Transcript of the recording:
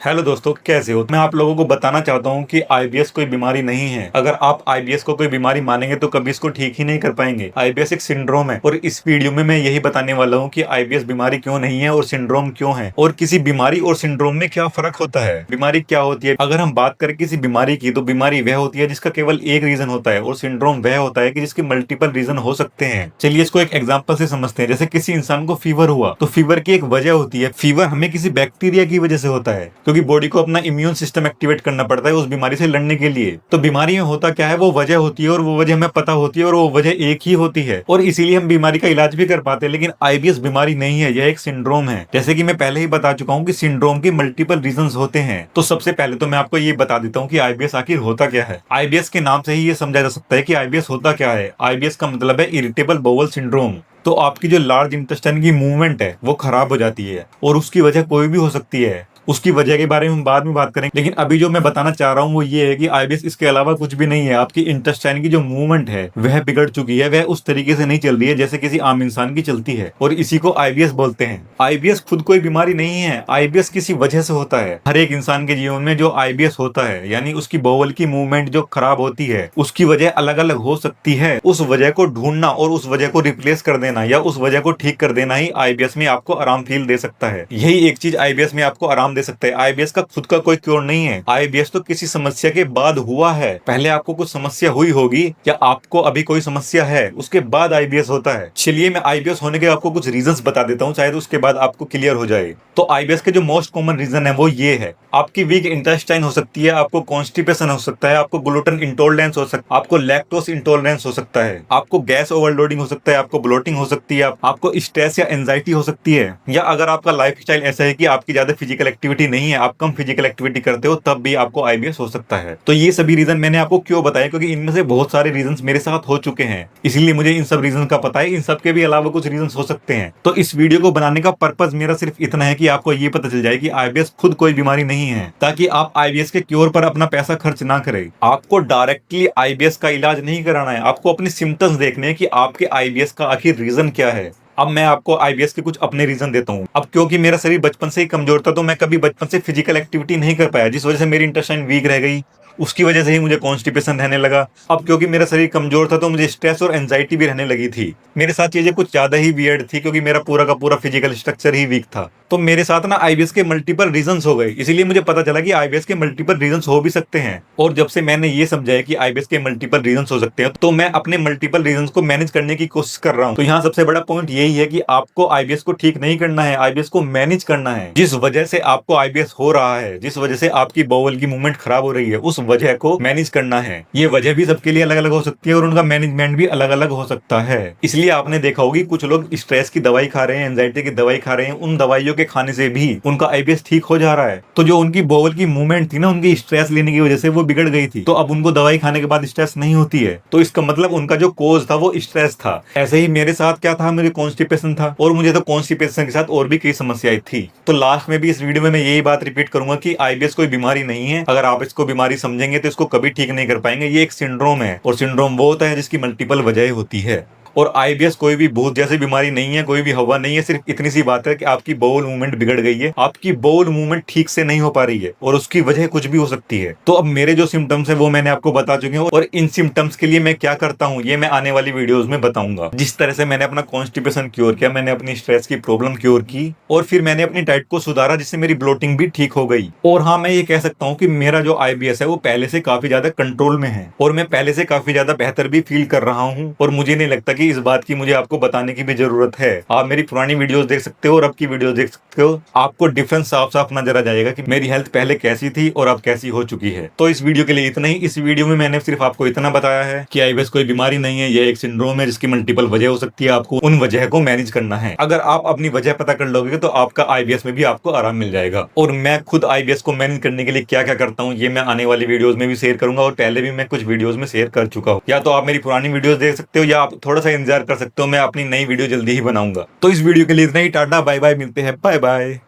Hello दोस्तों, कैसे हो। मैं आप लोगों को बताना चाहता हूं कि आईबीएस कोई बीमारी नहीं है। अगर आप आईबीएस को कोई बीमारी मानेंगे तो कभी इसको ठीक ही नहीं कर पाएंगे। आईबीएस एक सिंड्रोम है और इस वीडियो में मैं यही बताने वाला हूं कि आईबीएस बीमारी क्यों नहीं है और सिंड्रोम क्यों है और किसी बीमारी और सिंड्रोम में क्या फर्क होता है। बीमारी क्या होती है? अगर हम बात करें किसी बीमारी की, तो बीमारी वह होती है जिसका केवल एक रीजन होता है और सिंड्रोम वह होता है कि जिसके मल्टीपल रीजन हो सकते हैं। चलिए इसको एक एग्जाम्पल से समझते हैं। जैसे किसी इंसान को फीवर हुआ तो फीवर की एक वजह होती है। फीवर हमें किसी बैक्टीरिया की वजह से होता है क्योंकि बॉडी को अपना इम्यून सिस्टम एक्टिवेट करना पड़ता है उस बीमारी से लड़ने के लिए। तो बीमारी में होता क्या है, वो वजह होती है और वो वजह हमें पता होती है और वो वजह एक ही होती है और इसीलिए हम बीमारी का इलाज भी कर पाते हैं। लेकिन आईबीएस बीमारी नहीं है, यह एक सिंड्रोम है। जैसे कि मैं पहले ही बता चुका हूं कि सिंड्रोम के मल्टीपल रीजंस होते हैं। तो सबसे पहले तो मैं आपको ये बता देता हूं कि आईबीएस आखिर होता क्या है। आईबीएस के नाम से ही ये समझा जा सकता है कि आईबीएस होता क्या है। आईबीएस का मतलब है इरिटेबल बाउल सिंड्रोम। तो आपकी जो लार्ज इंटेस्टाइन की मूवमेंट है वो खराब हो जाती है और उसकी वजह कोई भी हो सकती है। उसकी वजह के बारे में हम बाद में बात करेंगे, लेकिन अभी जो मैं बताना चाह रहा हूँ वो ये है कि आईबीएस इसके अलावा कुछ भी नहीं है। आपकी इंटेस्टाइन की जो मूवमेंट है वह बिगड़ चुकी है, वह उस तरीके से नहीं चल रही है जैसे किसी आम इंसान की चलती है और इसी को आईबीएस बोलते हैं। आईबीएस खुद कोई बीमारी नहीं है, आईबीएस किसी वजह से होता है। हर एक इंसान के जीवन में जो आईबीएस होता है यानी उसकी बोवल की मूवमेंट जो खराब होती है उसकी वजह अलग अलग हो सकती है। उस वजह को ढूंढना और उस वजह को रिप्लेस कर देना या उस वजह को ठीक कर देना ही आईबीएस में आपको आराम फील दे सकता है। यही एक चीज आईबीएस में आपको आराम दे सकता है। आईबीएस का खुद का कोई क्योर नहीं है। आईबीएस तो किसी समस्या के बाद हुआ है। पहले आपको कुछ समस्या हुई होगी या आपको अभी कोई समस्या है, उसके बाद आईबीएस होता है। चलिए मैं आईबीएस होने के आपको कुछ रीजंस बता देता हूँ, शायद उसके बाद आपको क्लियर हो जाए। तो आईबीएस के जो मोस्ट कॉमन रीजन है वो ये है। आपकी वीक इंटेस्टाइन हो सकती है, आपको कॉन्स्टिपेशन हो सकता है, आपको ग्लूटेन इंटॉलरेंस हो सकता है, आपको लैक्टोस इंटॉलरेंस हो सकता है, आपको गैस ओवरलोडिंग हो सकता है, आपको ब्लोटिंग हो सकती है, आपको स्ट्रेस या एंजाइटी हो सकती है, या अगर आपका लाइफस्टाइल ऐसा है कि आपकी ज्यादा फिजिकल एक्टिविटी नहीं है, आप कम फिजिकल एक्टिविटी करते हो, तब भी आपको आईबीएस हो सकता है। तो ये सभी रीजन मैंने आपको क्यों बताया, क्योंकि इनमें से बहुत सारे रीजन मेरे साथ हो चुके हैं, इसीलिए मुझे इन सब रीजन का पता है। इन सब के भी अलावा कुछ रीजन हो सकते हैं। तो इस वीडियो को बनाने का पर्पज मेरा सिर्फ इतना है कि आपको ये पता चल जाए कि आईबीएस खुद कोई बीमारी नहीं है, ताकि आप आईबीएस के क्योर पर अपना पैसा खर्च ना करें। आपको डायरेक्टली आईबीएस का इलाज नहीं कराना है, आपको अपनी सिम्टम्स देखने हैं कि आपके आईबीएस का आखिर रीजन क्या है। अब मैं आपको आईबीएस के कुछ अपने रीजन देता हूँ। अब क्योंकि मेरा शरीर बचपन से ही कमजोर था तो मैं कभी बचपन से फिजिकल एक्टिविटी नहीं कर पाया, जिस वजह से मेरी इंटेस्टाइन वीक रह गई। उसकी वजह से ही मुझे कॉन्स्टिपेशन रहने लगा। अब क्योंकि मेरा शरीर कमजोर था तो मुझे स्ट्रेस और एंजाइटी भी रहने लगी थी। मेरे साथ चीजें कुछ ज्यादा ही वियर्ड थी क्योंकि मेरा पूरा का पूरा फिजिकल स्ट्रक्चर ही वीक था। तो मेरे साथ ना आईबीएस के मल्टीपल रीजंस हो गए, इसीलिए मुझे पता चला कि आईबीएस के मल्टीपल रीजंस हो भी सकते हैं। और जब से मैंने ये समझा है कि आईबीएस के मल्टीपल रीजंस हो सकते हैं तो मैं अपने मल्टीपल रीजंस को मैनेज करने की कोशिश कर रहा हूँ। तो यहाँ सबसे बड़ा पॉइंट यही है कि आपको आईबीएस को ठीक नहीं करना है, आईबीएस को मैनेज करना है। जिस वजह से आपको आईबीएस हो रहा है, जिस वजह से आपकी बाउल की मूवमेंट खराब हो रही है, उस वजह को मैनेज करना है। ये वजह भी सबके लिए अलग अलग हो सकती है और उनका मैनेजमेंट भी अलग अलग हो सकता है। इसलिए आपने देखा होगी कुछ लोग स्ट्रेस की दवाई खा रहे हैं, एंजाइटी की दवाई खा रहे हैं, उन दवाइयों के खाने से भी उनका आईबीएस ठीक हो जा रहा है। तो जो उनकी बाउल की मूवमेंट थी ना, उनकी स्ट्रेस लेने की वजह से वो बिगड़ गई थी, तो अब उनको दवाई खाने के बाद स्ट्रेस नहीं होती है। तो इसका मतलब उनका जो कोज था वो स्ट्रेस था। ऐसे ही मेरे साथ क्या था, मुझे कॉन्स्टिपेशन था और मुझे तो कॉन्स्टिपेशन के साथ और भी कई समस्याएं थी। तो लास्ट में भी इस वीडियो में मैं यही बात रिपीट करूंगा कि आईबीएस कोई बीमारी नहीं है। अगर आप इसको बीमारी समझेंगे तो इसको कभी ठीक नहीं कर पाएंगे। ये एक सिंड्रोम है और सिंड्रोम वो होता है जिसकी मल्टीपल वजह होती है। और आईबीएस कोई भी भूत जैसी बीमारी नहीं है, कोई भी हवा नहीं है। सिर्फ इतनी सी बात है कि आपकी बाउल मूवमेंट बिगड़ गई है, आपकी बाउल मूवमेंट ठीक से नहीं हो पा रही है और उसकी वजह कुछ भी हो सकती है। तो अब मेरे जो सिम्टम्स है वो मैंने आपको बता चुके हैं और इन सिम्टम्स के लिए मैं क्या करता हूँ ये मैं आने वाली वीडियोस में बताऊंगा। जिस तरह से मैंने अपना कॉन्स्टिपेशन क्योर किया, मैंने अपनी स्ट्रेस की प्रॉब्लम क्योर की और फिर मैंने अपनी डाइट को सुधारा जिससे मेरी ब्लोटिंग भी ठीक हो गई। और हाँ, मैं ये कह सकता हूँ कि मेरा जो आईबीएस है वो पहले से काफी ज्यादा कंट्रोल में है और मैं पहले से काफी ज्यादा बेहतर भी फील कर रहा हूँ। और मुझे नहीं लगता कि इस बात की मुझे आपको बताने की भी जरूरत है। आप मेरी पुरानी वीडियोस देख सकते हो और अब की वीडियोस देख सकते हो, आपको डिफरेंस साफ साफ नजर आ जाएगा कि मेरी हेल्थ पहले कैसी थी और अब कैसी हो चुकी है। तो इस वीडियो के लिए इतना ही। इस वीडियो में मैंने सिर्फ आपको इतना बताया है कि आईबीएस कोई बीमारी नहीं है, यह एक सिंड्रोम है जिसकी मल्टीपल वजह हो सकती है। आपको उन वजह को मैनेज करना है। अगर आप अपनी वजह पता कर लोगे तो आपका आईबीएस में भी आपको आराम मिल जाएगा। और मैं खुद आईबीएस को मैनेज करने के लिए क्या क्या करता हूँ ये मैं आने वाली वीडियोस में भी शेयर करूंगा और पहले भी मैं कुछ वीडियोस में शेयर कर चुका हूँ। या तो आप मेरी पुरानी वीडियोस देख सकते हो या आप थोड़ा सा इंतजार कर सकते हो, मैं अपनी नई वीडियो जल्दी ही बनाऊंगा। तो इस वीडियो के लिए इतना ही। टाटा बाय बाय, मिलते हैं, बाय बाय।